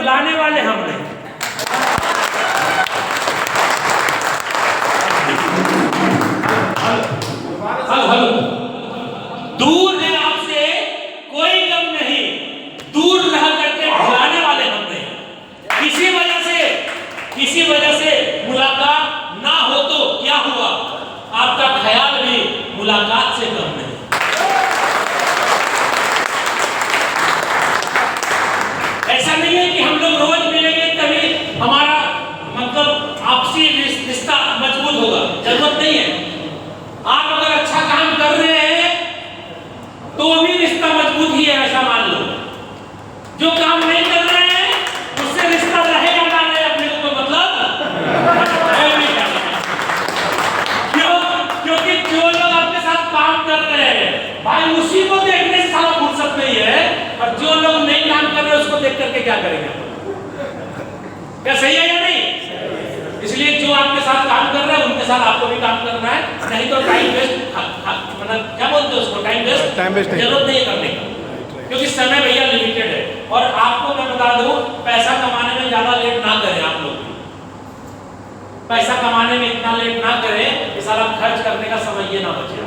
बुलाने वाले हम नहीं। हेलो, दूर है आपसे कोई गम नहीं, दूर रह करके बुलाने वाले हम नहीं। किसी वजह से मुलाकात ना हो तो क्या हुआ, आपका ख्याल भी मुलाकात से कम नहीं। ऐसा नहीं है कि हम लोग रोज मिलेंगे तभी हमारा मतलब आपसी रिश्ता मजबूत होगा, जरूरत नहीं है। आप अगर अच्छा काम कर रहे हैं तो भी रिश्ता मजबूत ही है, ऐसा मान लो। जो काम नहीं कर रहे हैं उससे रिश्ता रहेगा ना रहे, अपने को मतलब क्योंकि जो लोग आपके साथ काम कर रहे हैं भाई, उसी को देखने से सारा फुर्सत नहीं है, और जो लोग नहीं काम कर रहे हैं उसको देख करके क्या करेंगे? क्या सही है या नहीं? इसलिए जो आपके साथ काम कर रहा है उनके साथ आपको भी काम करना है, नहीं तो टाइम वेस्ट, मतलब क्या बोलते हैं उसको, टाइम वेस्ट जरूरत नहीं करने का, क्योंकि समय भैया लिमिटेड है। और आपको मैं बता दूं, पैसा कमाने में ज्यादा लेट ना करें। आप लोग पैसा कमाने में इतना लेट ना करें कि सारा खर्च करने का समय ये ना बचे।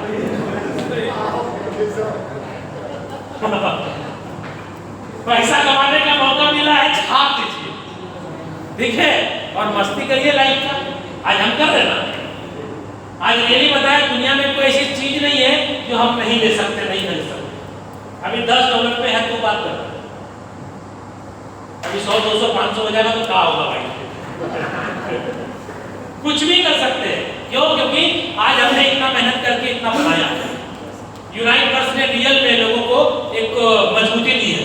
पैसा कमाने का मौका मिला है, छाप दीजिए, ठीक है, और मस्ती करिए लाइफ का। आज हम कर रहे ना, आज ये नहीं बताया दुनिया में कोई ऐसी चीज नहीं है जो हम नहीं ले सकते, नहीं मिल सकते। अभी $10 पे है तो बात कर, अभी 100, 200, 500 हो जाएगा तो क्या होगा भाई? कुछ भी कर सकते हैं। क्यों? क्योंकि आज हमने इतना मेहनत करके इतना बनाया। यूनाइटवर्स ने रियल में लोगों को एक मजबूती दी है।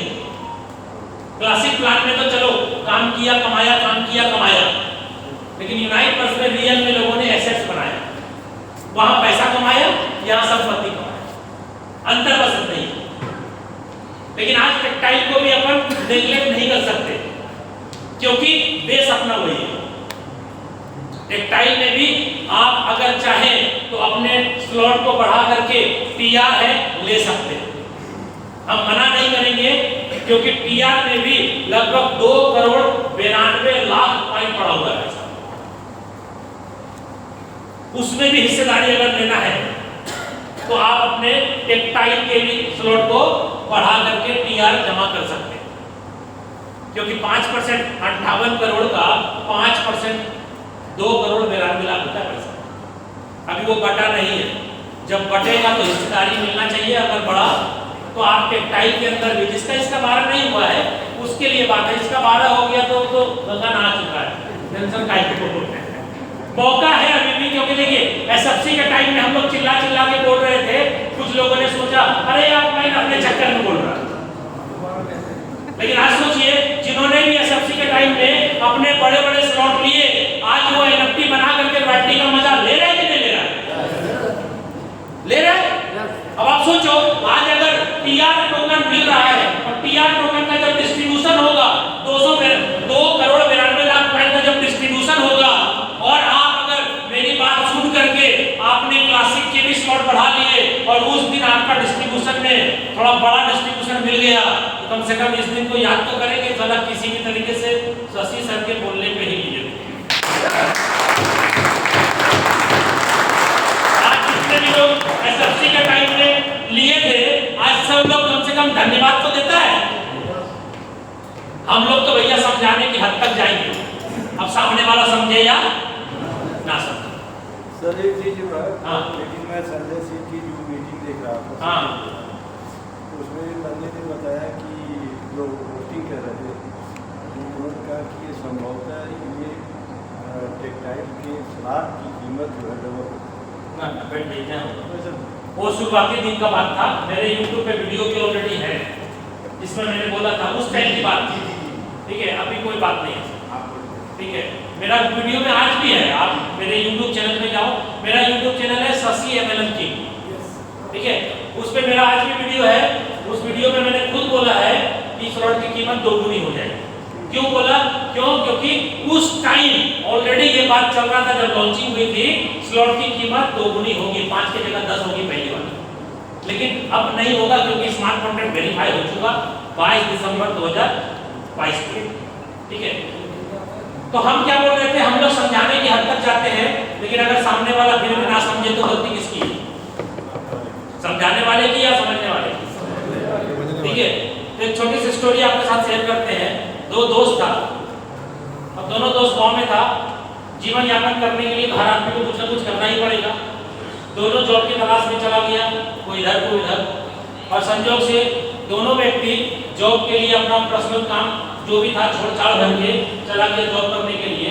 क्लासिक प्लान में तो चलो काम किया कमाया, काम किया कमाया, लेकिन यूनाइटवर्स में रियल में लोगों ने एसेट्स बनाया। वहां पैसा कमाया, यहाँ संपत्ति कमाया, अंतर बस नहीं। लेकिन आज टेक्सटाइल को भी अपन नेग्लेक्ट नहीं कर सकते, क्योंकि बेस अपना वही है। टेक्सटाइल में भी आप अगर चाहें तो अपने स्लॉट को बढ़ा करके टीआर है ले सकते हैं, हम मना नहीं करेंगे, क्योंकि टीआर में भी लगभग 2,92,00,000 पॉइंट पड़ा हुआ है। उसमें भी हिस्सेदारी अगर लेना है तो आप अपने टेक्सटाइल के भी स्लॉट को बढ़ा करके टीआर जमा कर सकते हैं, क्योंकि 5% 58 करोड़ का 5% 2,92,00,000 होता है पैसा। अभी वो बटा नहीं है, जब बटेगा तो हिस्सेदारी मिलना चाहिए। अगर बढ़ा तो आप टेक्सटाइल के अंदर भी, जिसका इसका 12 नहीं हुआ है उसके लिए बात है, इसका 12 हो गया तो गंगा नहा चुका है, टेंशन का मौका है अभी भी। क्योंकि देखिए एसएफसी के टाइम में हम लोग चिल्ला के बोल रहे थे, कुछ लोगों ने सोचा अरे आप लाइन अपने चक्कर में बोल रहा है, लेकिन आज सोचिए जिन्होंने भी एसएफसी के टाइम में अपने बड़े बड़े स्लॉट लिए, आज वो एनएफटी बना करके बैटरी का मजा ले रहे हैं कि नहीं ले रहा? ले रहे हैं। अब आप सोचो, आज अगर टीआर टोकन मिल रहा है और टीआर टोकन का जब डिस्ट्रीब्यूशन होगा 2,92,00,000 पॉइंट का जब डिस्ट्रीब्यूशन होगा, और आप अगर मेरी बात सुन करके आपने क्लासिक के भी स्लॉट बढ़ा लिए और उस दिन आपका डिस्ट्रीब्यूशन में थोड़ा बड़ा डिस्ट्रीब्यूशन मिल गया, तो कम से कम इस दिन को याद तो करेंगे चला किसी भी तरीके से शशि सर के बोलने पे ही लिए। आज जितने भी लोग एसएफसी के टाइम में लिए थे, आज सब लोग कम से कम धन्यवाद तो देता है। हम लोग तो भैया समझाने की हद तक जाएंगे, अब सामने वाला समझे या ना समझे। सर एक चीज है, हाँ, लेकिन मैं संजय सिंह की जो मीटिंग देख रहा था, हाँ, उसमें संजय ने बताया कि जो वोटिंग कर रहे थे उन्होंने कहा कि ये संभवतः ये टेक्सटाइल के स्लॉट की कीमत जो है डबल वो शुरुआती दिन का बात था। मेरे YouTube पे वीडियो की ऑलरेडी है, जिसमें मैंने बोला था उस टाइम की बात थी, ठीक है, अभी कोई बात नहीं है, ठीक है। मेरा वीडियो में आज भी है, आप मेरे YouTube चैनल में जाओ, मेरा YouTube चैनल है शशि MLM किंग, ठीक है, उस पे मेरा आज भी वीडियो है। उस वीडियो में मैंने खुद बोला है कि स्लॉट की कीमत 2 गुनी हो जाएगी। क्यों बोला? क्योंकि उस टाइम ऑलरेडी ये बात चल रहा था, जब लॉन्चिंग हुई थी स्लॉट की कीमत 2 गुनी होगी, 5 की जगह 10 होगी पहली बार। लेकिन अब नहीं होगा, क्योंकि स्मार्ट कॉन्ट्रैक्ट वेरीफाई हो चुका 22 दिसंबर 2022 को। ठीक है, तो हम क्या बोल रहे थे, हम लोग समझाने की हद तक जाते हैं, लेकिन अगर सामने वाला फिर भी ना समझे तो गलती किसकी है? समझाने वाले की या समझने वाले की? ठीक है, तो एक छोटी सी स्टोरी आपके साथ शेयर करते हैं। दो दोस्त था, अब दोनों दोस्त गांव में था। जीवन यापन करने के लिए हर आदमी को कुछ ना कुछ करना ही पड़ेगा। दोनों जॉब की तलाश में चला गया, कोई इधर कोई उधर, और संजोग से दोनों व्यक्ति जॉब के लिए अपना पर्सनल काम जो भी था छोड़ छाड़ करके चला गया जॉब करने के लिए।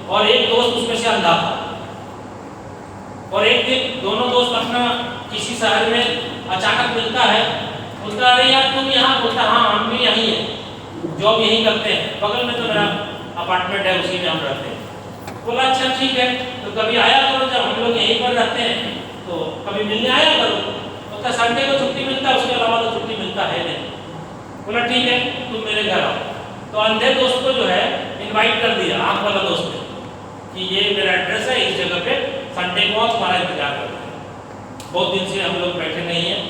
और एक दोस्त उसमें से अंधा था। और एक दिन दोनों दोस्त अपना किसी शहर में अचानक मिलता है, बोलता अरे यार तुम यहाँ, बोलता हाँ हम भी यहीं हैं, जॉब यहीं करते हैं, बगल में तो मेरा अपार्टमेंट है, उसी में हम रहते हैं। बोला अच्छा ठीक है, तो कभी आया करो, जब हम लोग यहीं पर रहते हैं तो कभी मिलने आया करो। बोलता संडे को छुट्टी मिलता है, उसके अलावा तो छुट्टी मिलता है नहीं। बोला ठीक है तुम मेरे घर आओ। तो अंधे दोस्त को जो है इनवाइट कर दिया, आँख वाला दोस्त ने, कि ये मेरा एड्रेस है, इस जगह पे संडे को आप तुम्हारा इंतजार करते हैं। बहुत दिन से हम लोग बैठे नहीं हैं,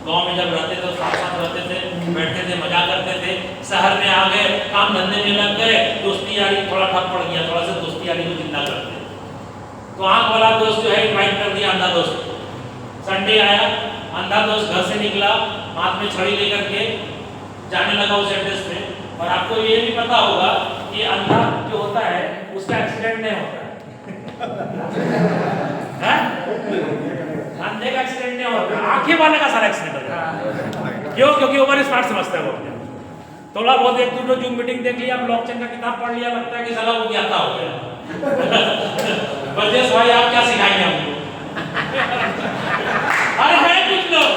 गांव में जब रहते थे तो साथ साथ रहते थे, बैठते थे, मजा करते थे। शहर में आ गए, काम धंधे में लग गए, दोस्ती यारी थोड़ा ठप पड़ गया, थोड़ा सा दोस्ती यारी को जिंदा करते। तो आँख वाला दोस्त जो है इनवाइट कर दिया अंधा दोस्त। संडे आया, अंधा दोस्त घर से निकला, हाथ में छड़ी लेकर के जाने लगा उस एड्रेस पे। और आपको ये भी पता होगा कि अंधा जो होता है उसका एक्सीडेंट नहीं होता है, अंधे का एक्सीडेंट नहीं होता, आंखें वाले का सारा एक्सीडेंट हो जाता है। क्यों? क्योंकि ओवर स्मार्ट समझता है वो अपने। थोड़ा बहुत एक दूसरे जूम मीटिंग देख लिया, ब्लॉकचेन का किताब पढ़ लिया, लगता है कि साला वो ज्ञाता हो गया। बलदेव भाई आप क्या सिखाएंगे हमको? अरे है कुछ लोग,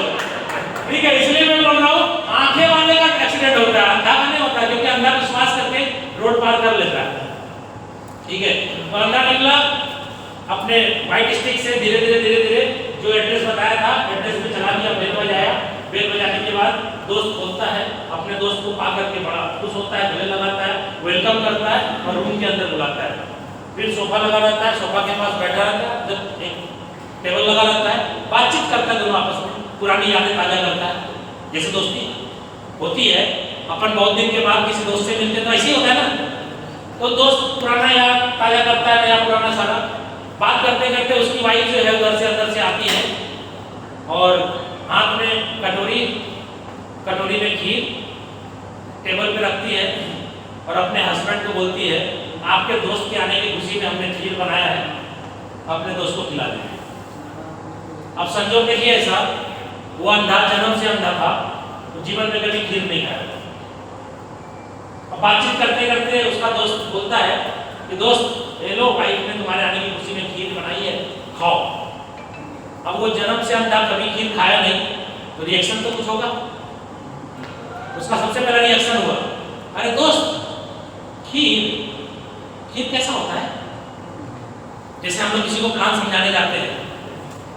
ठीक है, इसलिए मैं बोल रहा हूँ आंखें वाले का एक्सीडेंट होता है, अंधा का नहीं होता, क्योंकि अंधा विश्वास करके रोड पार कर लेता है। ठीक है, और अंधा निकला अपने व्हाइट स्टिक से धीरे धीरे जो एड्रेस बताया था एड्रेस पे चला गया। बेल बजाया, बेल बजाने के बाद दोस्त बोलता है, अपने दोस्त को पा करके बड़ा खुश होता है, गले लगाता है, वेलकम करता है और रूम के अंदर बुलाता है। फिर सोफा लगा रहता है, सोफा के पास बैठा रहता है, जब एक टेबल लगा रहता है, बातचीत करता है दोनों आपस में, पुरानी यादें ताजा करता है। जैसे दोस्ती होती है, अपन बहुत दिन के बाद किसी दोस्त से मिलते तो ऐसे ही होता है ना, तो दोस्त पुराना याद ताजा करता है, नया पुराना सारा। बात करते करते उसकी वाइफ जो है उधर से अंदर से आती है और हाथ में कटोरी में खीर टेबल पे रखती है और अपने हस्बैंड को बोलती है आपके दोस्त के आने की खुशी में हमने खीर बनाया है, अपने दोस्त को खिला दें। अब संजोग देखिए ऐसा, वो अंधा जन्म से अंधा था, तो जीवन में कभी खीर नहीं खाया। अब बातचीत करते करते उसका दोस्त बोलता है कि दोस्त ले लो, वाइफ ने तुम्हारे आने की खुशी में खीर बनाई है, खाओ। अब वो जन्म से अंधा, कभी खीर खाया नहीं, तो रिएक्शन तो कुछ होगा। उसका सबसे पहला रिएक्शन हुआ अरे दोस्त खीर कैसा होता है? जैसे हम लोग किसी को प्लान समझाने जाते हैं,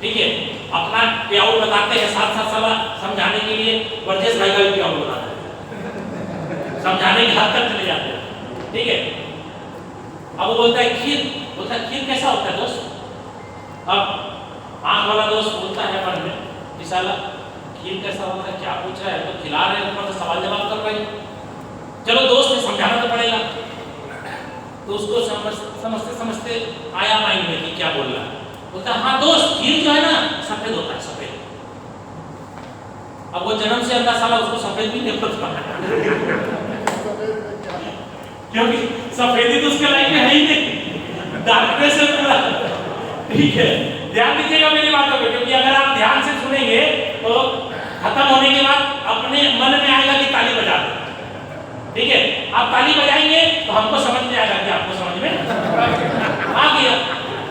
ठीक है, अपना प्याऊ बताते हैं, साथ साथ सलाह समझाने के लिए वर्जेश भाई का भी प्याऊ बताते हैं, समझाने की हद तक चले जाते हैं, ठीक है। अब वो बोलता है खीर कैसा होता है दोस्त? अब आँख वाला दोस्त बोलता है मन में कि साला खीर कैसा होता है, क्या पूछ रहा है, तो खिला रहे हैं, ऊपर से सवाल जवाब कर रहे हैं। चलो दोस्त ने समझाना तो पड़ेगा, तो उसको समझते आया माइंड में कि क्या बोल रहा है। बोलता है हाँ दोस्त, खीर जो है ना सफेद होता है, सफेद। अब वो जन्म से अंधा साला उसको सफेद भी नहीं पता, क्योंकि सफेदी तो उसके लाइफ में है ही नहीं, डार्कनेस है पूरा। ठीक है, ध्यान दीजिएगा मेरी बातों पे, क्योंकि अगर आप ध्यान से सुनेंगे तो खत्म होने के बाद अपने मन में आएगा कि ताली बजा दो। ठीक है, आप ताली बजाएंगे तो हमको समझ में आएगा कि आपको समझ में आ गया,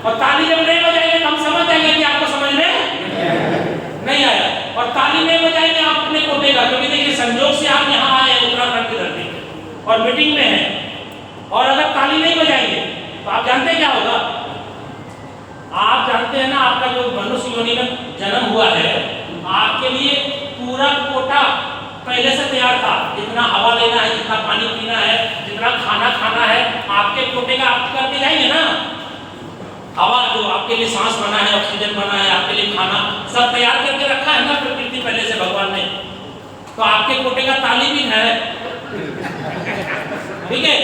और ताली जब नहीं बजाएंगे तो हम समझ जाएंगे कि आपको समझ में नहीं आया। और ताली नहीं बजाएंगे आप अपने कोटे का, क्योंकि देखिए संजोग से आप यहाँ आए उत्तराखंड की धरती पे और मीटिंग में हैं, और अगर ताली नहीं बजाएंगे तो आप जानते हैं क्या होगा? आप जानते हैं ना, आपका जो मनुष्य योनि में जन्म हुआ है, आपके लिए पूरा कोटा पहले से तैयार था। जितना हवा लेना है, जितना पानी पीना है, जितना खाना खाना है, आपके कोटे का आप करके जाएंगे ना। हवा जो आपके लिए सांस बना है, ऑक्सीजन बना है, आपके लिए खाना सब तैयार करके रखा है ना प्रकृति पहले से भगवान ने, तो आपके कोटे का ताली भी है। ठीक है,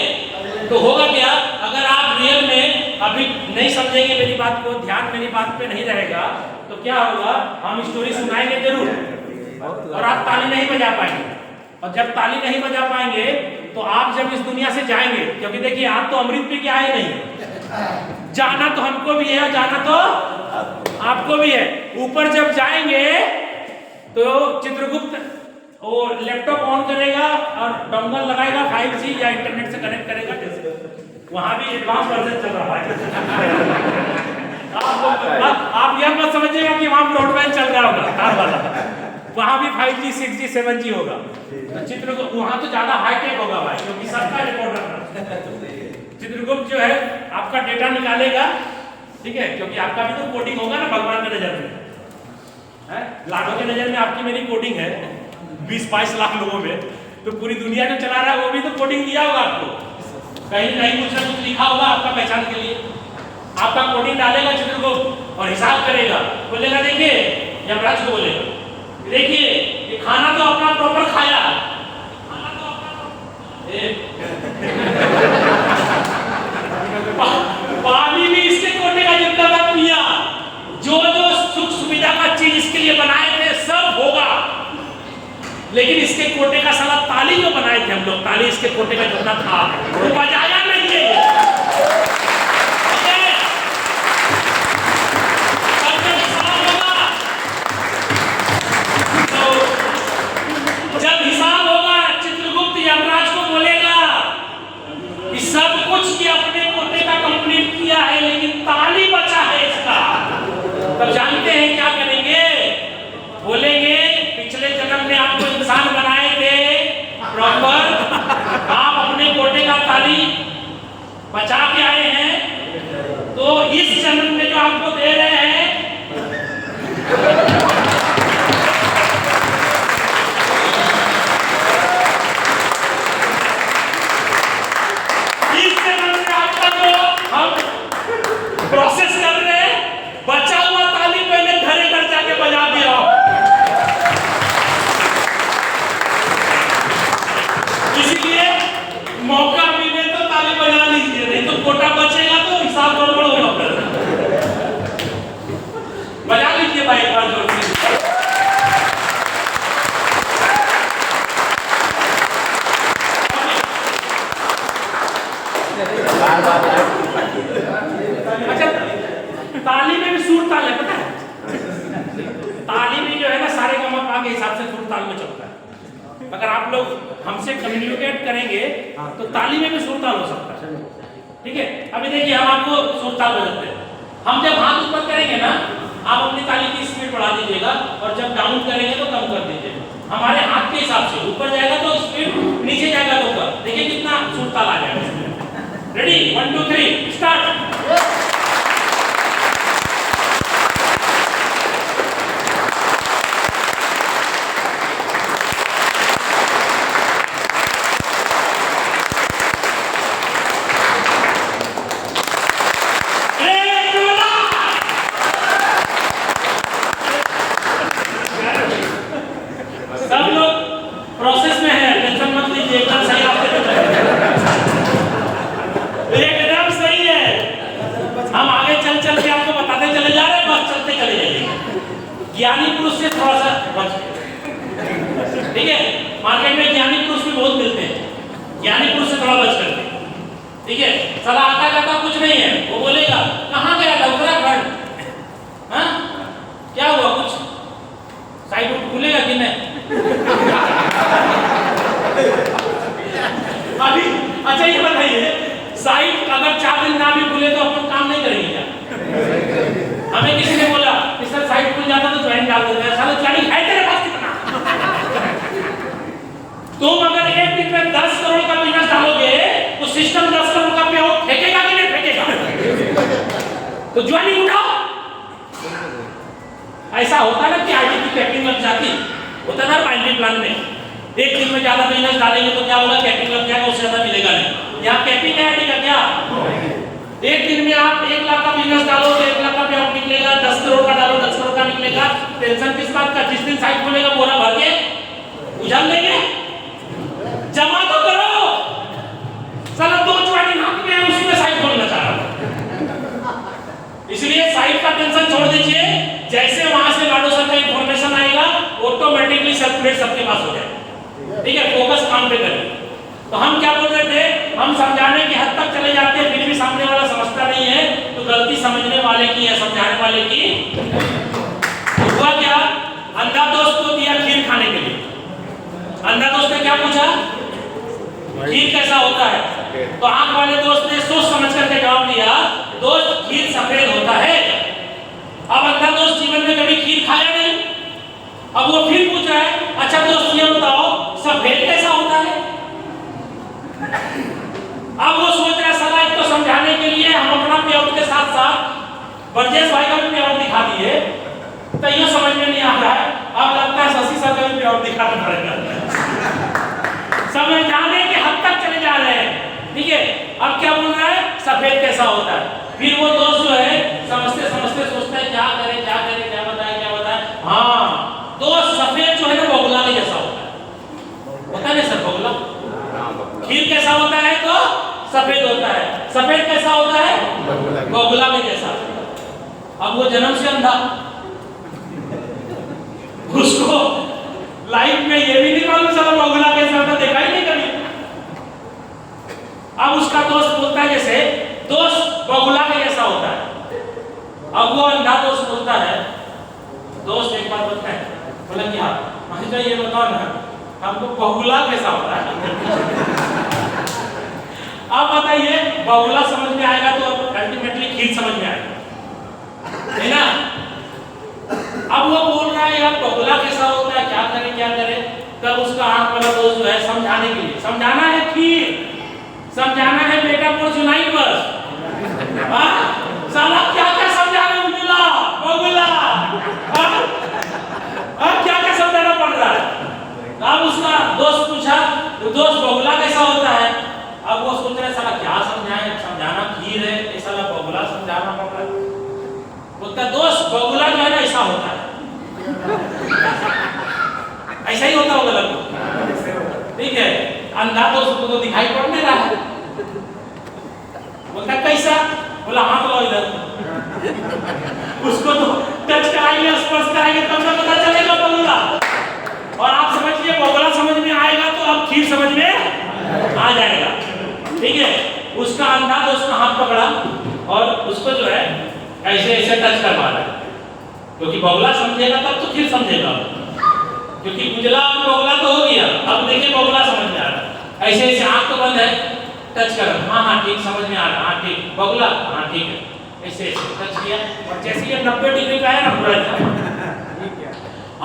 अभी नहीं समझेंगे मेरी बात को, ध्यान मेरी बात पे नहीं रहेगा तो क्या होगा, हम स्टोरी सुनाएंगे जरूर और आप ताली नहीं बजा पाएंगे। और जब ताली नहीं बजा पाएंगे तो आप जब इस दुनिया से जाएंगे, क्योंकि देखिए आप तो अमृत पे क्या है नहीं, जाना तो हमको भी है, जाना तो आपको भी है। ऊपर जब जाएंगे तो चित्रगुप्त वो लैपटॉप ऑन करेगा और डोंगल लगाएगा 5G या इंटरनेट से कनेक्ट करेगा, जैसे वहां भी एडवांस वर्जन चल रहा है। आप यह मत समझिएगा कि वहां ब्रॉडबैंड चल रहा होगा तार वाला, वहां भी 5G 6G 7G होगा। तो चित्रगुप्त वहां तो ज्यादा हाईटेक होगा भाई, क्योंकि सबका रिकॉर्ड रखना। चित्रगुप्त जो है आपका डेटा निकालेगा, ठीक है, क्योंकि आपका भी तो कोडिंग होगा ना भगवान की नजर में है, लाखों की नजर में आपकी मेरी कोडिंग है, 20-22 लाख लोगों में, तो पूरी दुनिया जो चला रहा है वो भी तो कोडिंग दिया होगा आपको, कहीं कहीं कुछ ना कुछ लिखा होगा आपका पहचान के लिए। आपका कोडिंग डालेगा चित्रगुप्त और हिसाब करेगा, बोलेगा देखिए, यमराज को बोलेगा देखिए ये खाना तो अपना प्रॉपर खाया, खाना तो अपना पानी भी इसके कोटे का जितना था पिया, जो जो सुख सुविधा का चीज इसके लिए बनाए थे सब होगा, लेकिन इसके कोटे का साला ताली जो बनाए थे हम लोग, ताली इसके कोटे का जितना था वो बजाया नहीं है। जब हिसाब होगा चित्रगुप्त यमराज को बोलेगा कि सब कुछ ये अपने कोटे का कंप्लीट किया है लेकिन ताली बचा है इसका, तब जानते हैं क्या करेंगे, बोलेंगे पिछले जन्म में आपको इंसान बनाए थे प्रॉपर, आप अपने कोटे का ताली बचा के आए हैं, तो इस जन्म में जो आपको दे रहे हैं प्रोसेस कर रहे हैं, बचा हुआ ताली पहले घरे घर जाके बजा दिया। इसलिए मौका मिले तो ताली बजा लीजिए, नहीं तो कोटा बचेगा तो हिसाब गड़बड़ होगा। बजा लीजिए भाई एक बार जोर से। अच्छा, ताली में भी सुर ताल है, पता है? ताली में जो है ना सारे गमा के हिसाब से सुर ताल में चलता है। अगर आप लोग हमसे कम्युनिकेट करेंगे तो ताली में भी सुर ताल हो सकता है, ठीक है। अभी देखिए हम आपको सुर ताल बजाते हैं, हम जब हाथ ऊपर करेंगे ना आप अपनी ताली की स्पीड बढ़ा दीजिएगा और जब डाउन करेंगे तो कम कर दीजिएगा। हमारे हाथ के हिसाब से ऊपर जाएगा तो स्पीड, नीचे जाएगा तो ऊपर। देखिए कितना सुर ताल आ जाएगा। Ready 1 2 3 start. सब लोग प्रोसेस में है, टेंशन मत लीजिए, एकदम सही रास्ते पे चल रहे हैं, एकदम सही है। हम आगे चल चल के आपको बताते चले जा रहे हैं, बस चलते चले जाइए। ज्ञानी पुरुष से थोड़ा सा बच, ठीक है। मार्केट में ज्ञानी पुरुष भी बहुत मिलते हैं, ज्ञानी पुरुष से थोड़ा बच करके, ठीक है। साला आता जाता कुछ नहीं है, वो बोलेगा कहाँ गया था, उत्तराखंड, हाँ क्या हुआ, कुछ साइड खुलेगा कि नहीं अभी। अच्छा ये बताइए, साइट अगर 4 दिन ना भी खुले तो अपन काम नहीं करेंगे क्या? हमें किसी ने बोला कि सर साइट खुल जाता तो ज्वाइन डाल देते हैं, साला ज्वाइन है तेरे पास कितना? तुम अगर एक दिन में 10 करोड़ का बिजनेस डालोगे तो सिस्टम 10 करोड़ का पे आउट फेंकेगा कि नहीं फेंकेगा? तो ज्वाइनिंग उठाओ। ऐसा होता ना कि आईटी की कैपिंग लग जाती, होता ना माइंड प्लान में, एक दिन में ज्यादा बिजनेस डालेंगे तो क्या होगा, कैपिंग लग जाएगा, उससे ज्यादा मिलेगा नहीं। यहाँ कैपिंग है आईटी का क्या? एक दिन में आप 1 लाख का बिजनेस डालो तो 1 लाख का पे आउट निकलेगा, 10 करोड़ का डालो 10 करोड़ का निकलेगा। टेंशन किस बात का? जिस दिन साइट खोलेगा बोरा भर के उछल देंगे, जमा तो करो। साला 2 ज्वाइनिंग हाथ में है, उसी में साइट खोलना चाह रहा हूं। ऑटोमेटिकली सर्कुलेट सबके पास हो जाए। ठीक है, फोकस काम पे करें। तो हम क्या बोल रहे थे, हम समझाने की हद तक चले जाते हैं फिर भी सामने वाला समझता नहीं है, तो गलती समझने वाले की है, समझाने वाले की। हुआ क्या, अंधा दोस्त को दिया खीर खाने के लिए। अंधा दोस्त ने क्या पूछा, खीर कैसा होता है? तो आंख वाले दोस्त ने सोच समझ करके जवाब दिया, दोस्त खीर सफेद होता है। अब अंधा दोस्त जीवन में कभी खीर खाया नहीं। अब वो फिर पूछ रहा है, अच्छा दोस्त ये बताओ सफेद कैसा होता है? अब वो सोच रहा है साला एक तो समझाने के लिए हम अपना पेआउट के साथ साथ बरजेश भाई का भी पेआउट दिखा दिए, तो ये समझ में नहीं आ रहा है। अब लगता है शशि सर का भी पेआउट दिखाना पड़ेगा। समझाने के हद तक चले जा रहे हैं। ठीक है, अब क्या बोल रहा है, सफेद कैसा होता है? फिर वो दोस्त जो है समझते समझते सोचता है क्या करे क्या करे, क्या बताए। हाँ, दोस्त सफेद जो है ना बगुला के जैसा होता है ना सर, बगुला। खीर कैसा होता है तो सफेद होता है, सफेद कैसा होता है बगुला के जैसा। अब वो जन्म से अंधा, उसको लाइफ में ये भी नहीं मालूम साला बगुला कैसा होता, देखा ही नहीं कभी। अब उसका दोस्त बोलता है जैसे दोस्त बगुला के जैसा होता है। अब वो अंधा दोस्त बोलता है, दोस्त एक बात बताए, बोला क्या, अच्छा ये बताओ ना हमको बगुला कैसा होता है? अब बताइए, बगुला समझ में आएगा तो अल्टीमेटली खीर समझ में आएगा, है ना? अब वो बोल रहा है यार बगुला कैसा होता है, क्या करे। तब उसका आंख वाला दोस्त जो है समझाने के लिए, समझाना है खीर, समझाना है बेटा पोर्चुनाइट बस। साला क्या समझाना, बगुला क्या समझाना पड़ रहा है? अब उसका दोस्त पूछा, तो दोस्त बगुला कैसा होता है? अब वो सोच रहा है साला क्या समझाना खीर है, ऐसा बगुला समझाना पड़ रहा है। बोलता दोस्त बगुला जो है ना ऐसा होता है। ऐसा ही होता होगा लगभग। ठीक है, अंधा दोस्त को तो दिखाई पड़ नहीं रहा है। बोलता कैसा? बोला हाथ लो इधर। उसको तो टच कराएंगे, स्पर्श कराएंगे तब तो पता चलेगा बगुला। और आप समझिए बगुला समझ में आएगा तो अब खीर समझ में आ जाएगा। ठीक है, उसका अंधा दोस्त का हाथ पकड़ा और उसको जो है ऐसे टच करवा रहा है, क्योंकि बगुला समझेगा तब तो खीर समझेगा। क्योंकि गुजला और बगुला तो हो गया, अब देखिए बगुला समझ में आ रहा है। ऐसे आंख तो बंद है, टच कर, हाँ ठीक समझ में आ रहा, हाँ ठीक, बगुला हाँ ठीक है, ऐसे टच किया और जैसे ये 90 डिग्री का है ना पूरा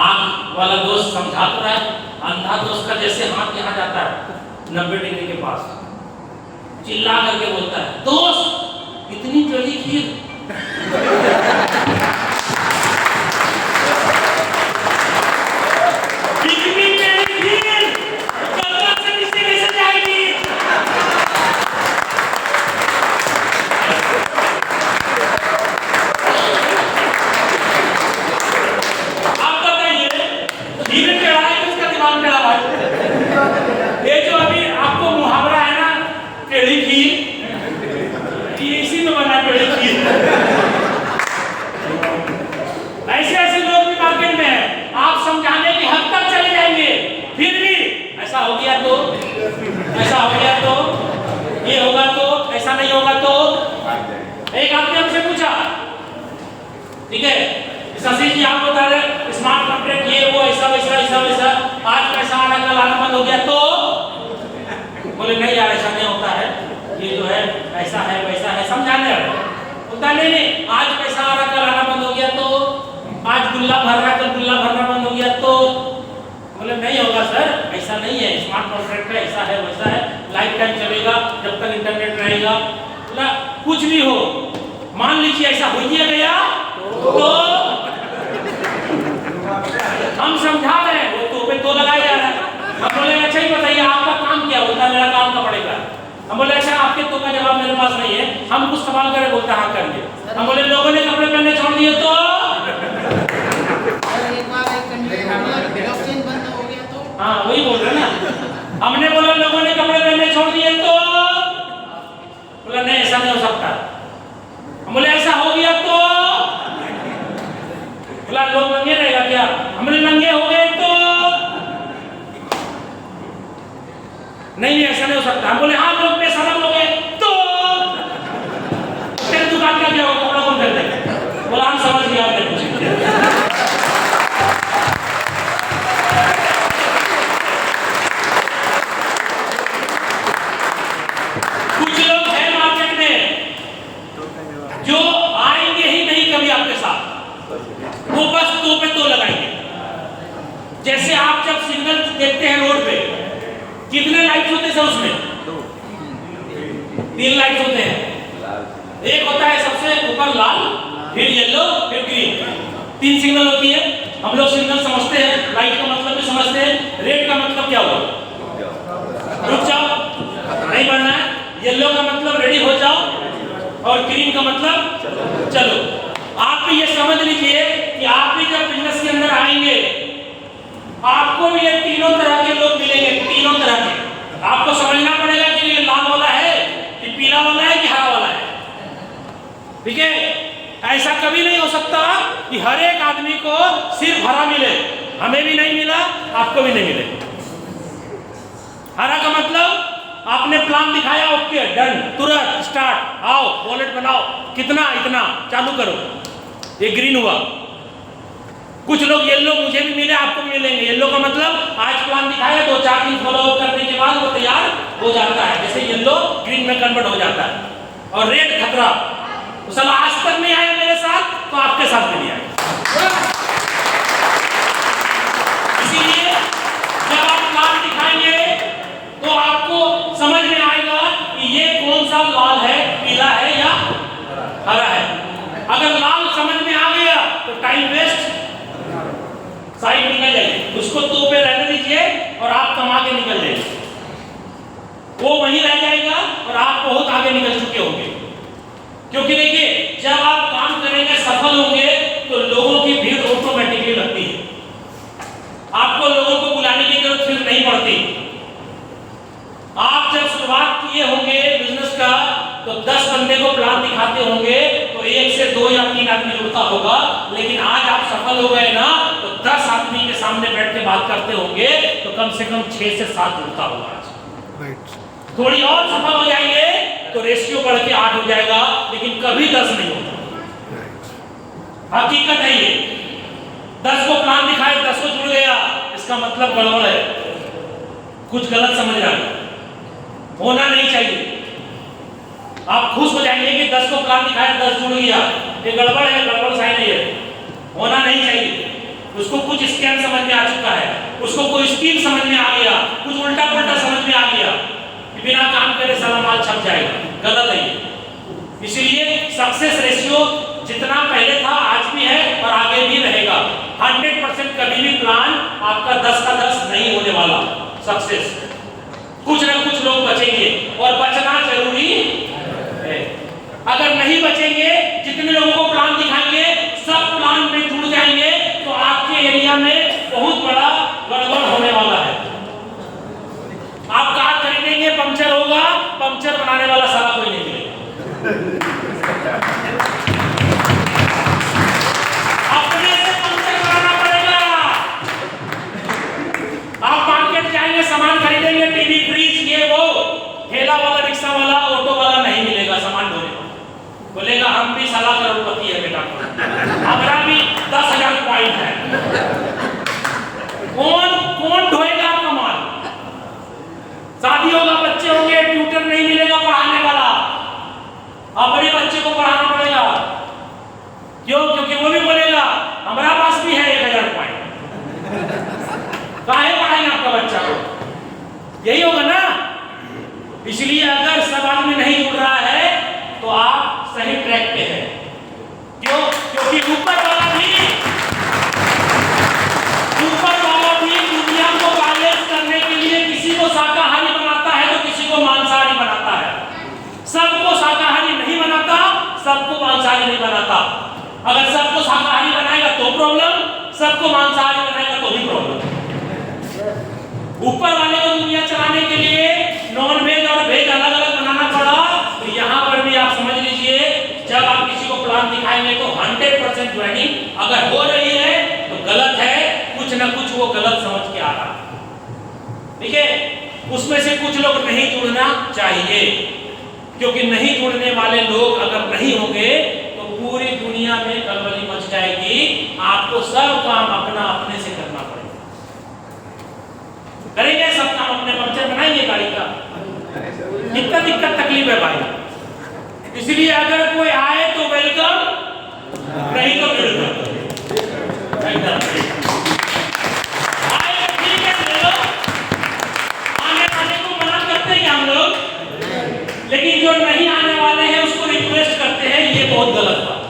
आंख वाला दोस्त समझा तो रहा है, अंधा दोस्त का जैसे हाथ यहाँ जाता है 90 डिग्री के पास, चिल्ला करके बोलता है दोस्त इतनी टेढ़ी खीर। एक आपने हमसे पूछा, ठीक है, शशि जी आप बता रहे स्मार्ट कॉन्ट्रैक्ट ये वो ऐसा वैसा, आज पैसा आना कल आना बंद हो गया तो बोले नहीं यार ऐसा नहीं होता है, ये जो है ऐसा है वैसा है, समझाने बोलता नहीं आज पैसा आ रहा कल आना बंद हो गया तो, आज गुल्ला भर रहा कल गुल्ला भरना बंद हो गया तो, बोले नहीं होगा सर ऐसा नहीं है, स्मार्ट कॉन्ट्रैक्ट है ऐसा है वैसा है, लाइफ टाइम चलेगा जब तक इंटरनेट रहेगा। बोला कुछ भी हो, मान लीजिए ऐसा हो गया तो हम समझा रहे हैं, वो तो पे तो लगाया जा रहा है। हम बोले अच्छा ही बताइए आपका काम क्या होता है, मेरा काम का पड़ेगा। हम बोले अच्छा आपके तो का जवाब मेरे पास नहीं है, हम कुछ सवाल करें, बोलता हाँ करिए। हम बोले लोगों ने कपड़े पहनने छोड़ दिए तो, हाँ वही बोल रहे ना, हमने बोला लोगों ने कपड़े पहनने छोड़ दिए तो, बोला नहीं ऐसा नहीं हो सकता। हम बोले ऐसा हो गया तो, बोला लोग नंगे रहेगा क्या? हमने नंगे हो गए कुछ लोग हैं मार्केट में जो आएंगे ही नहीं कभी आपके साथ, वो बस तो पे तो लगाएंगे। जैसे आप जब सिग्नल देखते हैं रोड पे, कितने लाइट्स होते हैं उसमें? 3 लाइट्स होते हैं। एक होता है सबसे ऊपर लाल, फिर येलो, फिर ग्रीन, 3 सिग्नल होती है। हम लोग सिग्नल समझते हैं, लाइट का मतलब भी समझते हैं। रेड का मतलब क्या हुआ? रुक जाओ, नहीं बढ़ना है। येलो का मतलब रेडी हो जाओ, और ग्रीन का मतलब चलो। आप भी ये समझ लीजिए कि आप भी जब बिजनेस के अंदर आएंगे, आपको भी ये तीनों तरह के लोग मिलेंगे, तीनों तरह के। आपको समझना पड़ेगा कि ये लाल वाला है, कि पीला वाला है, कि हरा वाला है। ठीक है? ऐसा कभी नहीं हो सकता कि हर एक आदमी को सिर्फ हरा मिले। हमें भी नहीं मिला, आपको भी नहीं मिले। हरा का मतलब आपने प्लान दिखाया, ओके डन, तुरंत स्टार्ट, आओ वॉलेट बनाओ, कितना, इतना, चालू करो। ये ग्रीन हुआ। कुछ लोग येलो, मुझे भी मिले, आपको भी मिलेंगे। येलो का मतलब आज प्लान दिखाया, 2-4 दिन फॉलो अप करने के बाद वो तैयार हो जाता है, जैसे येलो ग्रीन में कन्वर्ट हो जाता है। और रेड खतरा, तो सब आज तक नहीं आए मेरे साथ, तो आपके साथ भी नहीं आए। इसीलिए जब आप प्लान दिखाएंगे तो आपको समझ में आएगा कि ये कौन सा लाल है, पीला है या हरा है। अगर लाल समझ में आ गया तो टाइम वेस्ट, साइड निकल जाइए, उसको तो पे रहने दीजिए और आप कमा के निकल जाइए। वो वहीं रह जाएगा और आप बहुत आगे निकल चुके होंगे। क्योंकि देखिए, जब आप काम करेंगे, सफल होंगे, तो लोगों की भीड़ ऑटोमेटिकली लगती है। आपको लोगों को बुलाने की जरूरत फिर नहीं पड़ती। आप जब शुरुआत किए होंगे बिजनेस का, तो 10 बंदे को प्लान दिखाते होंगे, तो 1 से 2 या 3 आदमी जुड़ता होगा। लेकिन आज आप सफल हो गए ना, तो 10 आदमी के सामने बैठ के बात करते होंगे, तो कम से कम 6 से 7 जुड़ता होगा। थोड़ी और सफल हो जाएंगे तो रेशियो बढ़ के 8 हो जाएगा, लेकिन कभी 10 नहीं होगा। हकीकत है ये। 10 को प्लान दिखाए, 10 को जुड़ गया, इसका मतलब गड़बड़ है, कुछ गलत समझ रहा है, होना नहीं चाहिए। आप खुश हो जाएंगे कि 10 को प्लान दिखाया, 10 जुड़ गया, ये गड़बड़ है, गड़बड़ साइन है, होना नहीं चाहिए। उसको कुछ स्कैम समझ में आ चुका है, उसको कोई स्कीम समझ में आ गया, कुछ उल्टा पुल्टा समझ में आ गया कि बिना काम करे सारा माल छप जाएगा। गलत है ये। इसलिए सक्सेस रेशियो जितना पहले था आज भी है और आगे भी रहेगा। 100% कभी भी प्लान आपका 10 का 10 नहीं होने वाला सक्सेस। कुछ ना कुछ लोग बचेंगे और बचना जरूरी है। अगर नहीं बचेंगे, जितने लोगों को प्लान दिखाएंगे सब प्लान में जुड़ जाएंगे, तो आपके एरिया में बहुत बड़ा गड़बड़ होने वाला है। आप कार खरीदेंगे, पंक्चर होगा, पंक्चर बनाने वाला सारा कोई नहीं मिलेगा। अपने से पंक्चर बनाना पड़ेगा। आप मार्केट जाएंगे, सामान खरीदेंगे, टीवी, फ्रिज, ये वो, ठेला वाला, रिक्शा वाला, ऑटो वाला नहीं मिलेगा सामान ढोने वाला। बोलेगा हम भी साला करोड़पति है बेटा, हमारा भी 10,000 पॉइंट है। कौन ढोएगा आपका माल? शादी होगा, बच्चे होंगे, ट्यूटर नहीं मिलेगा पढ़ाने वाला, अपने बच्चे को पढ़ाना पड़ेगा। क्यों? क्योंकि वो भी बोलेगा हमारा पास भी है 1,000 पॉइंट, काहे पढ़ाएंगे आपका बच्चा को? यही होगा ना। इसलिए अगर सब आदमी नहीं जुड़ रहा है तो आप सही ट्रैक पे हैं। क्यों? क्योंकि ऊपर वाला भी दुनिया को बैलेंस करने के लिए किसी को शाकाहारी बनाता है तो किसी को मांसाहारी बनाता है। सबको शाकाहारी नहीं बनाता, सबको मांसाहारी नहीं बनाता। अगर सबको शाकाहारी बनाएगा तो प्रॉब्लम, सबको मांसाहारी बनाएगा तो भी प्रॉब्लम। ऊपर वाले को दुनिया चलाने के लिए नॉन वेज और वेज अलग अलग बनाना पड़ा। तो यहाँ पर भी आप समझ लीजिए, जब आप किसी को प्लान दिखाएंगे तो 100% ज्वाइनिंग अगर हो रही है तो गलत है, कुछ ना कुछ वो गलत समझ के आ रहा है। ठीक है? उसमें से कुछ लोग नहीं जुड़ना चाहिए, क्योंकि नहीं जुड़ने वाले लोग अगर नहीं होंगे तो पूरी दुनिया में गड़बड़ी मच जाएगी। आपको सब काम अपना अपने से करना पड़ेगा। करेंगे सब काम अपने, पंक्चर बनाएंगे गाड़ी का, कितना दिक्कत तकलीफ है भाई। इसलिए अगर कोई आए तो वेलकम, नहीं तो वेलकम। आए ठीक है ले लो, आने वाले को मना करते हैं हम लोग, लेकिन जो नहीं आने वाले हैं उसको रिक्वेस्ट करते हैं, ये बहुत गलत बात।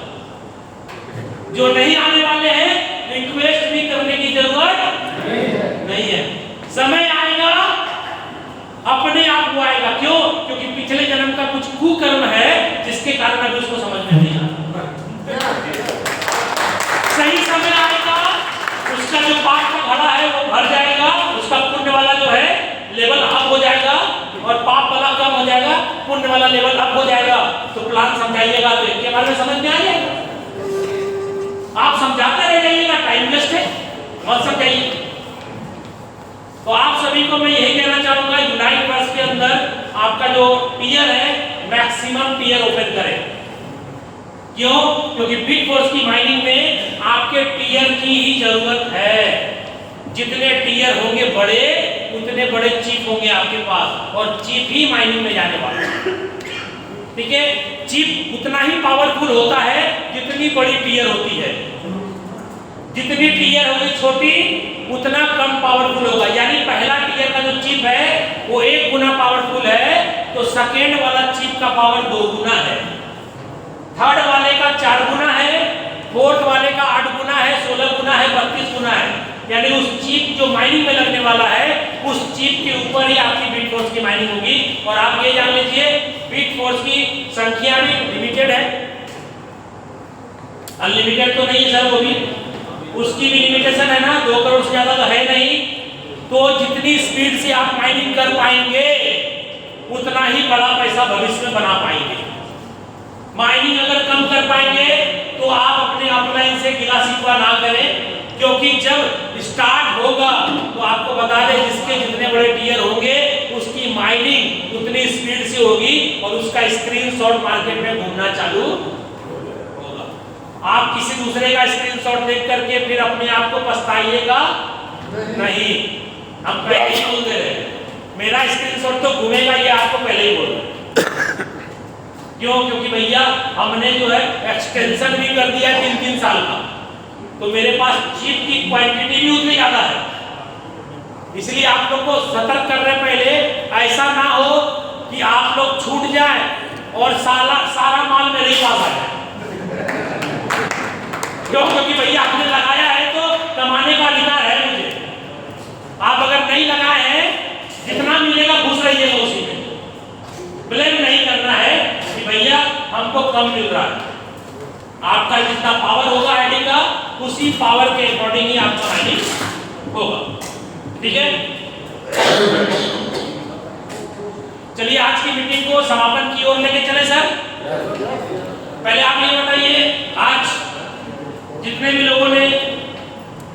जो नहीं आने वाले हैं रिक्वेस्ट भी करने की जरूरत नहीं है। समय आएगा अपने आप वो आएगा। क्यों? क्योंकि पिछले जन्म का कुछ कुकर्म है जिसके कारण अभी उसको समझ में नहीं आता। सही समय आएगा, उसका जो पाप का घड़ा है वो भर जाएगा, उसका पुण्य वाला जो है लेवल अप हो जाएगा और पाप वाला कम हो जाएगा, पुण्य वाला लेवल अप हो जाएगा। तो प्लान समझाइएगा तो इनके बारे में समझ में आ जाएगा। आप समझाते रह जाइएगा, टाइम वेस्ट है, मत समझाइए। तो आप सभी को मैं यही कहना चाहूंगा, यूनाइट वर्स के अंदर आपका जो टीयर है मैक्सिमम टीयर ओपन करें। क्यों? क्योंकि बिग फोर्स की माइनिंग में आपके टीयर की ही जरूरत है। जितने टीयर होंगे बड़े, उतने बड़े चिप होंगे आपके पास, और चिप ही माइनिंग में जाने वाला है। ठीक है? चिप उतना ही पावरफुल होता है जितनी बड़ी टीयर होती है। जितनी टीयर होगी छोटी, उतना कम पावरफुल होगा। यानी पहला टीयर का जो चिप है वो 1 गुना पावरफुल है, तो सेकेंड वाला चिप का पावर 2 गुना है, थर्ड वाले का 4 गुना है, फोर्थ वाले का 8 गुना है, 16 गुना है, 32 गुना है। यानी उस चिप जो माइनिंग में लगने वाला है, उस चिप के ऊपर ही आपकी बिट फोर्स की माइनिंग होगी। और आप ये जान लीजिए बिट फोर्स की संख्या भी लिमिटेड है, अनलिमिटेड तो नहीं है सर, वो भी उसकी भी लिमिटेशन है ना, 2 करोड़ से ज्यादा तो है नहीं। तो जितनी स्पीड से आप माइनिंग कर पाएंगे उतना ही बड़ा पैसा भविष्य में बना पाएंगे। माइनिंग अगर कम कर पाएंगे तो आप अपने अपलाइन से गिला शिकवा ना करें, क्योंकि जब स्टार्ट होगा तो आपको बता दें जिसके जितने बड़े टीयर होंगे उसकी माइनिंग उतनी स्पीड से होगी और उसका स्क्रीनशॉट मार्केट में घूमना चालू होगा। आप किसी दूसरे का स्क्रीनशॉट देख करके फिर अपने आप को पछताइएगा नहीं। हम पहले ही बोल दे रहे हैं, मेरा स्क्रीनशॉट तो घूमेगा, ये आपको पहले ही बोल रहे हैं। क्यों? क्योंकि भैया हमने जो है एक्सटेंशन भी कर दिया 3-3 साल का, तो मेरे पास चिप की क्वांटिटी भी उतनी ज्यादा है। इसलिए आप लोग को सतर्क कर रहे पहले, ऐसा ना हो कि आप लोग छूट जाए और सारा माल मेरे ही पास आ जाए। क्यों? क्योंकि भैया आपने लगाया है तो कमाने का अधिकार है मुझे। आप अगर नहीं लगाए हैं, जितना मिलेगा खुश रहिएगा उसी में। ब्लेम नहीं करना है कि भैया हमको कम मिल रहा है। आपका जितना पावर होगा आईडी का, उसी पावर के अकॉर्डिंग ही आपका माइनिंग होगा। ठीक है? चलिए आज की मीटिंग को समापन की ओर लेके चले सर। पहले आप ये बताइए, आज जितने भी लोगों ने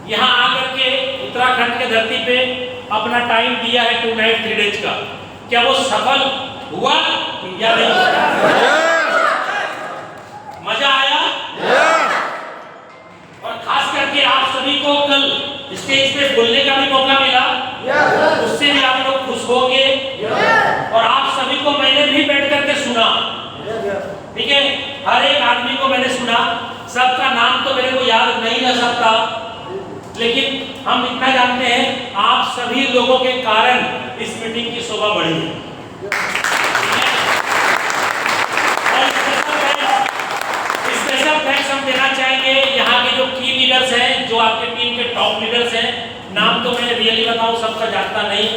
यहाँ आकर के उत्तराखंड के धरती पे अपना टाइम दिया है 2 नाइट 3 डेज का, क्या वो सफल हुआ या नहीं? मजा आया? और खास करके आप सभी को कल स्टेज पे बोलने का भी मौका मिला, उससे भी आप लोग खुश होंगे। और आप सभी को मैंने भी बैठ करके सुना, ठीक है? हर एक आदमी को मैंने सुना, सबका नाम तो मेरे को याद नहीं रह सकता, लेकिन हम इतना जानते हैं आप सभी लोगों के कारण इस मीटिंग की शोभा बढ़ी है। स्पेशल थैंक्स हम देना चाहेंगे यहाँ के जो की लीडर्स हैं, जो आपके टीम के टॉप लीडर्स हैं। नाम तो मैं रियली बताऊँ सबका जानता नहीं।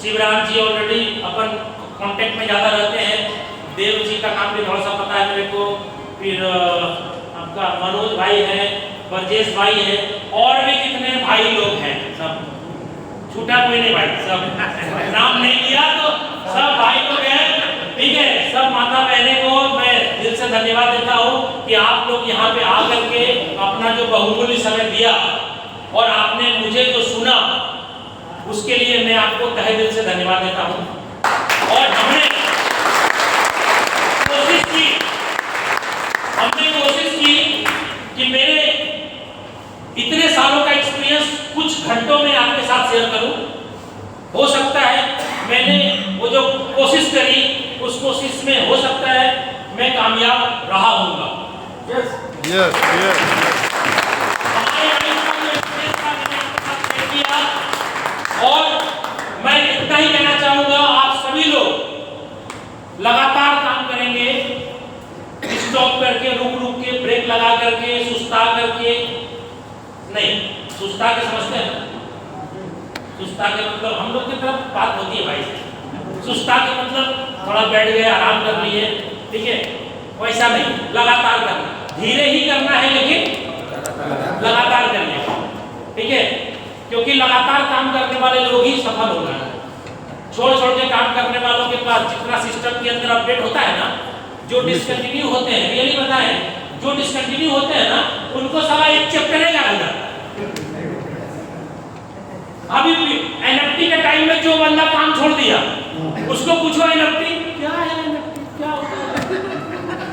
शिवराज जी ऑलरेडी अपन कांटेक्ट में ज़्यादा रहते हैं, देव जी का नाम भी थोड़ा सा पता है मेरे को, फिर आपका मनोज भाई है, ब्रजेश भाई है, और भी कितने भाई लोग हैं, सब छूटा कोई नहीं भाई, सब नाम नहीं लिया तो सब भाई लोग हैं। ठीक है? सब माता बहने को मैं दिल से धन्यवाद देता हूँ कि आप लोग यहाँ पे आकर के अपना जो बहुमूल्य समय दिया और आपने मुझे जो सुना, उसके लिए मैं आपको तहे दिल से धन्यवाद देता हूँ। और हमने कोशिश की कि मेरे इतने सालों का एक्सपीरियंस कुछ घंटों में आपके साथ शेयर करूं। हो सकता है मैंने वो जो कोशिश हो सकता है मैं कामयाब रहा होऊंगा। Yes yes. और मैं इतना ही कहना चाहूंगा, आप सभी लोग लगातार काम करेंगे, स्टॉप करके, रुक रुक के, ब्रेक लगा करके, सुस्ता करके नहीं। सुस्ता के समझते हैं ना? सुस्ता के मतलब हम लोग की तरफ बात होती है भाई से। सुस्ता के मतलब थोड़ा बैठ गए, आराम कर लिए, ठीक है, वैसा नहीं, लगातार करना। धीरे ही करना है लेकिन लगातार करिए, ठीक है, क्योंकि लगातार काम करने वाले लोग ही सफल होना है। छोड़ छोड़ के काम करने वालों के पास जितना सिस्टम के अंदर अपडेट होता है ना, जो डिसकंटिन्यू होते हैं, रियली बताएं, जो डिसकंटिन्यू होते हैं ना, उनको सारा एक चैप्टर ही याद हो जाता है। अभी एनएफटी के टाइम में जो बंदा काम छोड़ दिया, उसको पूछो एनएफटी क्या है, एनएफटी क्या होता है,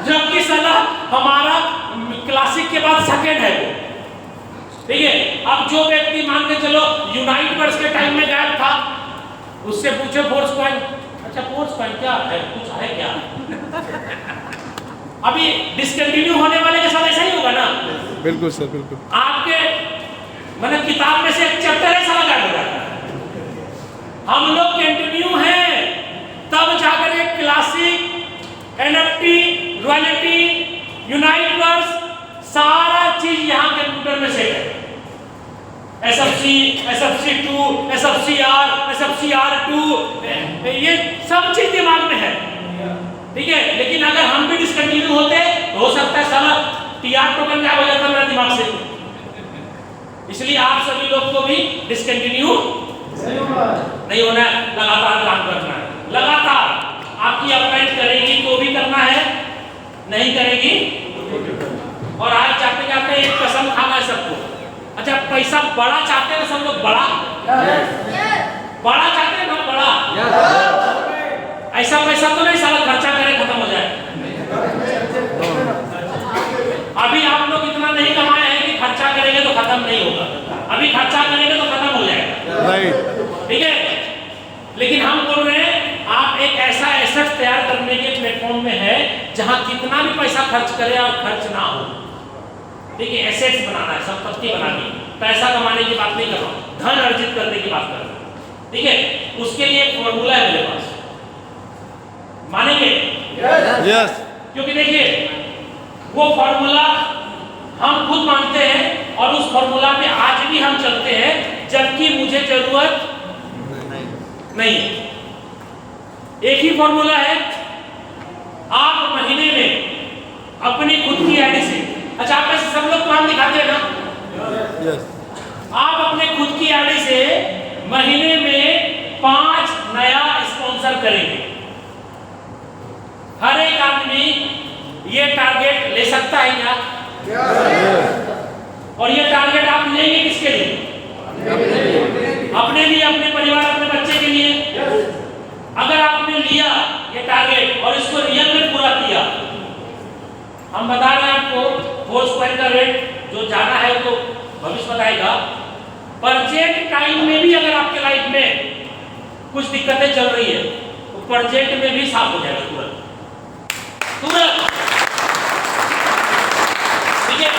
जबकि साला हमारा क्लासिक के बाद सेकंड है वो, ठीक है। अब जो व्यक्ति मान के चलो यूनाइट वर्स के टाइम में गायब था, उससे पूछो फोर्स पॉइंट, अच्छा फोर्स पॉइंट क्या है, कुछ है क्या? अभी डिसकंटिन्यू होने वाले के साथ ऐसा ही होगा ना? बिल्कुल सर, बिल्कुल। आपके मतलब किताब में से एक चैप्टर है सारा गायब हो जाता है। हम लोग कंटिन्यू हैं, तब जाकर एक classic, NFT, royalty, unite verse, सारा चीज यहाँ कंप्यूटर में सेट है। SFC, SFC2, SFCR, SFCR2, ये सब चीज दिमाग में है, ठीक है। लेकिन अगर हम भी डिसकंटिन्यू होते तो हो सकता है साला TR टोकन गायब हो जाता मेरा दिमाग से। इसलिए आप सभी लोग को भी डिसकंटिन्यू नहीं होना है, लगातार काम करना है। लगातार आपकी अपलाइट करेगी तो भी करना है, नहीं करेगी। और आज जाते जाते एक कसम खाना है सबको, अच्छा पैसा बड़ा चाहते हैं सब लोग, बड़ा बड़ा चाहते हैं ना, बड़ा ऐसा पैसा तो नहीं सारा खर्चा करे खत्म हो जाए। अभी आप लोग इतना नहीं कमाए हैं कि खर्चा करेंगे तो खत्म नहीं होगा, अभी खर्चा करेंगे तो खत्म हो जाएगा, राइट, ठीक है। लेकिन हम बोल रहे हैं आप एक ऐसा एसेट तैयार करने के प्लेटफॉर्म में है जहां कितना भी पैसा खर्च करे और खर्च ना हो, ठीक है। एसेट्स बनाना है, संपत्ति बनानी, पैसा कमाने की बात नहीं कर रहा हूं, धन अर्जित करने की बात कर रहा हूं, ठीक है। उसके लिए एक फॉर्मूला है मेरे पास, मानेंगे? यस। क्योंकि देखिए वो फॉर्मूला हम खुद मानते हैं और उस फॉर्मूला पे आज भी हम चलते हैं, जबकि मुझे जरूरत नहीं है। एक ही फॉर्मूला है, आप महीने में अपनी खुद की आईडी से, अच्छा आप ऐसे सब लोग काम दिखाते हैं ना, यस, आप अपने खुद की आईडी से महीने में 5 नया स्पॉन्सर करेंगे। हर एक आदमी ये टारगेट ले सकता है क्या? और ये टारगेट आप लेंगे किसके लिए? अपने लिए, अपने परिवार, अपने बच्चे के लिए। अगर आपने लिया ये टारगेट और इसको रियल में पूरा किया, हम बता रहे हैं आपको फोर्स पॉइंट का रेट जो जाना है तो भविष्य बताएगा। प्रेजेंट टाइम में भी अगर आपके लाइफ में कुछ दिक्कतें चल रही है तो प्रेजेंट में भी साफ हो जाएगा तुरंत तुरंत, ठीक है।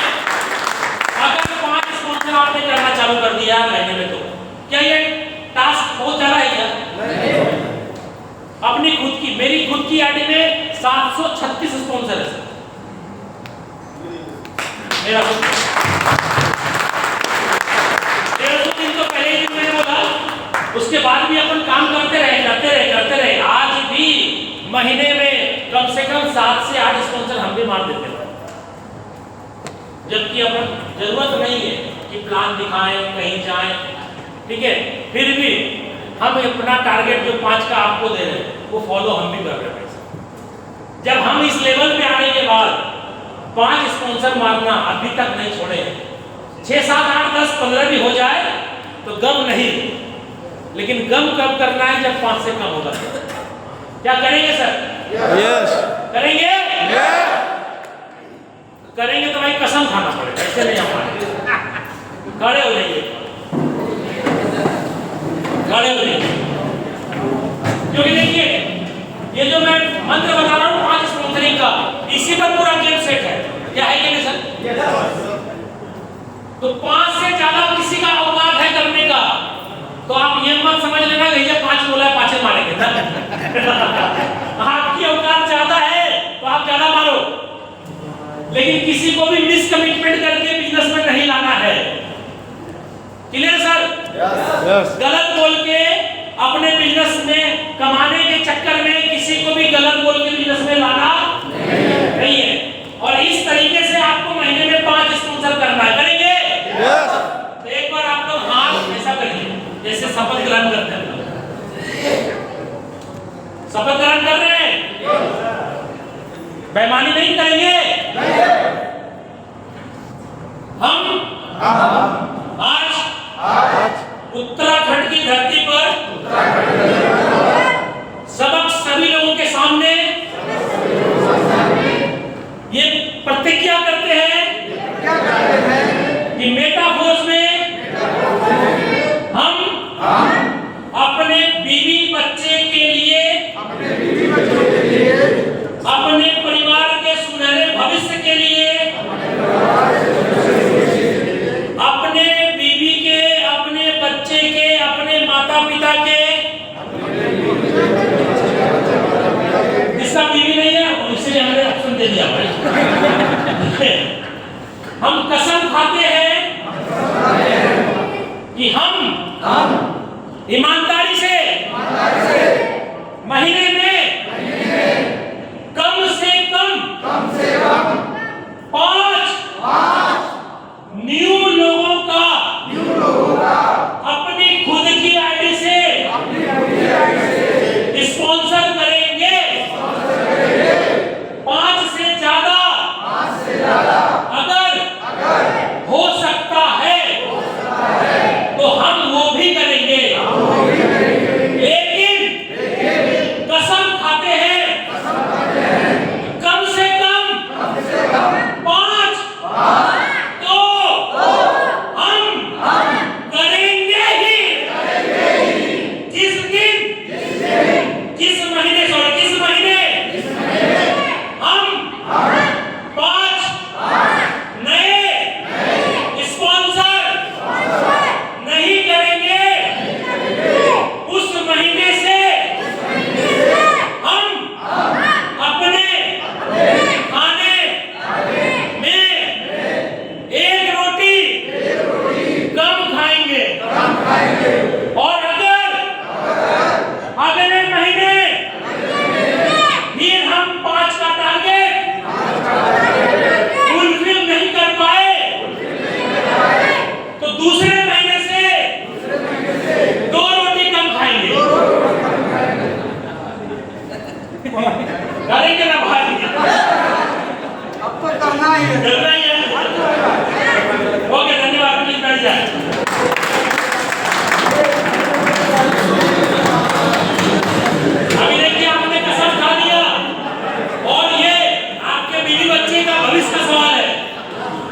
अगर 5 स्पॉन्सर आपने करना चालू कर दिया महीने में, तो क्या ये टास्क बहुत ज्यादा है क्या? अपनी खुद की, मेरी खुद की आईडी में 736 स्पॉन्सर है सर, मेरा 150 दिन तो पहले ही मैंने बोला, उसके बाद भी अपन काम करते रहे। आज भी महीने में कम से कम 7 से 8 स्पॉन्सर हम भी मार देते हैं, जबकि अपन जरूरत नहीं है कि प्लान दिखाएं, कहीं जाएं, ठीक है। फिर भी हम अपना टारगेट जो 5 का आपको दे रहे हैं वो फॉलो हम भी कर रहे हैं। जब हम इस लेवल पे आने के बाद 5 स्पॉन्सर मारना अभी तक नहीं छोड़े हैं, 6, 7, 8, 10, 15 भी हो जाए तो गम नहीं, लेकिन गम कब करना है जब 5 से कम होगा। क्या करेंगे सर? यस, करेंगे? करेंगे तो भाई कसम खाना पड़ेगा, ऐसे नहीं हमारे। खड़े हो जाइए, खड़े हो जाइए, क्योंकि देखिए ये जो मैं मंत्र बता रहा हूँ तो 5 से ज्यादा किसी का औकात है करने का, तो आप ये मत समझ लेना कि ये 5 बोला है 5 मारेंगे आपकी औकात ज्यादा है तो आप ज्यादा मारो, लेकिन किसी को भी मिस कमिटमेंट करके बिजनेस में नहीं लाना है। Clear sir? यस गलत बोल के अपने बिजनेस में कमाने के चक्कर में किसी को भी गलत बोल के बिजनेस में लाना नहीं है। और इस तरीके से आपको महीने में 5 स्पॉन्सर करना है, करेंगे? यस तो एक बार आप लोग हाथ ऐसा करिए जैसे शपथ ग्रहण करते हैं। शपथ ग्रहण कर रहे हैं, बेईमानी नहीं करेंगे। हम आज उत्तराखंड की धरती पर सबक सभी लोगों के सामने ये प्रतिज्ञा करते हैं कि मेटाफोर्स में हम अपने बीवी बच्चे के लिए, अपने परिवार के सुनहरे भविष्य के लिए, अपने बीवी के, अपने बच्चे के, अपने माता पिता के, जिसका बीवी नहीं है इसलिए हमने ऑप्शन दे दिया भाई। हम कसम खाते हैं कि हम ईमानदारी से महीने में कम से कम 5 न्यू लोगों का अपनी खुद की आईडी से स्पॉन्सर करेंगे। 5 से ज्यादा अगर हो सकता है तो हम वो भी करेंगे, लेकिन कसम खाते हैं कम से कम 5 तो हम करेंगे ही। जिस दिन, जिस महीने हम 5 नए स्पॉन्सर नहीं करेंगे, उस महीने से हम अपने खाने में 1 रोटी कम खाएंगे। और अगर अगले महीने फिर हम 5 का टारगेट फुलफिल नहीं कर पाए तो दूसरे महीने से 2 रोटी कम खाएंगे। करेंगे ना भाई? अब तो करना ही है। करना ही है। ओके, धन्यवाद। प्लीज बैठ जाए। अभी देखिए आपने कसम खा लिया और ये आपके बीवी बच्चे का भविष्य का सवाल है।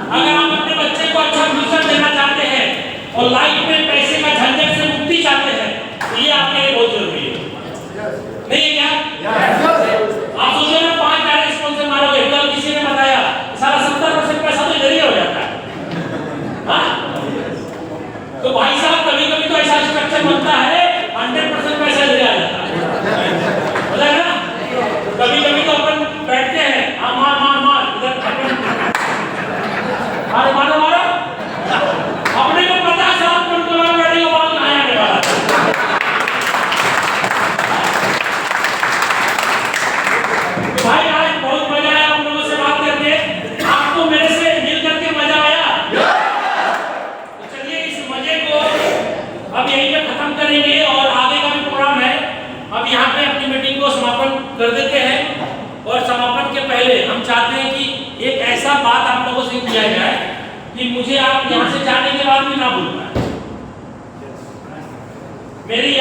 अगर आप अपने बच्चे को अच्छा फ्यूचर देना चाहते हैं और लाइफ में पैसे का झंझट से मुक्ति चाहते हैं तो ये आपके लिए बहुत जरूरी है, नहीं है क्या? आप सोचो ना 5 डायरेक्ट स्पॉन्सर मारोगे, कल किसी ने बताया सारा 70% पैसा तो इधर ही हो जाता है। हाँ? तो भाई साहब कभी-कभी तो ऐसा स्ट्रक्चर बनता है 100% पैसा इधर आ जाता है, बोला ना? कभी-कभी तो अपन बैठते हैं, हाँ मार इधर अरे मारो अपने को 50 लाख करोड़ बैठे को बाल कहाँ आने वाला है? तो भाई आज बहुत मजा आया आप लोगों से बात करके, आपको मेरे से मिल करके मजा आया? तो चलिए इस मजे को अब यहीं पे खत्म करेंगे और आगे का भी प्रोग्राम है। अब यहाँ पे अपनी मीटिंग को समापन कर देते हैं और समापन के पहले हम चाहते हैं कि एक ऐसा बात आप लोगों से किया जाए कि मुझे आप यहाँ से जाने के बाद भी ना भूल पाए। मेरी